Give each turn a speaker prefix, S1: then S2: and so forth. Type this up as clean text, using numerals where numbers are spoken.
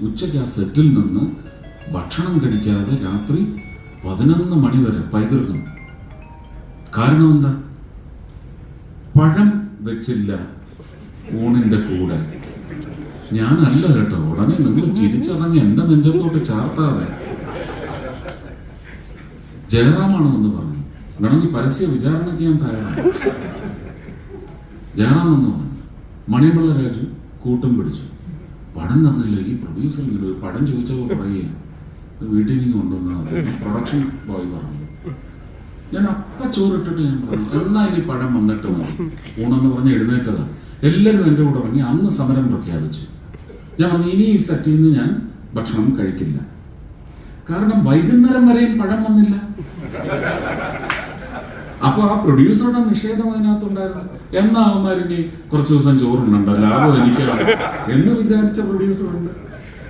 S1: ഉച്ചയ്ക്ക് ആ സെറ്റിൽ നിന്ന് ഭക്ഷണം കഴിക്കാതെ രാത്രി 11 മണി വരെ പൈതൃകം. കാരണം എന്താ? പഴം വെച്ചില്ല ഊണിന്റെ കൂടെ. ഞാനല്ല കേട്ടോ. ഉടനെ നിങ്ങൾ ചിരിച്ചറങ്ങി എന്റെ നെഞ്ചത്തോട്ട് ചാർത്താതെ. ജയറാമാണെന്ന് പറഞ്ഞു. വേണമെങ്കിൽ പരസ്യ വിചാരണയ്ക്ക് ഞാൻ തയ്യാറാണ്. ജയറാമെന്ന് പറഞ്ഞു. മണിയമ്പിള്ള രാജു കൂട്ടും പിടിച്ചു. പടം തന്നില്ല. ഈ പ്രൊഡ്യൂസർ ഒരു പടം ചോദിച്ചപ്പോൾ പറയുക വീട്ടിൽ നിന്ന് കൊണ്ടുവന്നത് പ്രൊഡക്ഷൻ ബോയ് പറഞ്ഞു. ഞാൻ അപ്പ ചോറിട്ടിട്ട് ഞാൻ പറഞ്ഞു എന്നാ ഇനി പടം വന്നിട്ട് മതി. ഊണെന്ന് പറഞ്ഞ് എഴുന്നേറ്റതാ. എല്ലാവരും എൻ്റെ കൂടെ ഇറങ്ങി. അന്ന് സമരം പ്രഖ്യാപിച്ചു. ഞാൻ പറഞ്ഞു ഇനി ഈ സെറ്റിൽ നിന്ന് ഞാൻ ഭക്ഷണം കഴിക്കില്ല. കാരണം വൈകുന്നേരം വരെയും പഴം വന്നില്ല. അപ്പൊ ആ പ്രൊഡ്യൂസറുടെ നിഷേധം അതിനകത്തുണ്ടായിരുന്നു. എന്നാ അവന്മാരിനി കുറച്ചു ദിവസം ചോറുണ്ടല്ലോ, ലാഭം എനിക്കാണ് എന്ന് വിചാരിച്ച പ്രൊഡ്യൂസറുണ്ട്.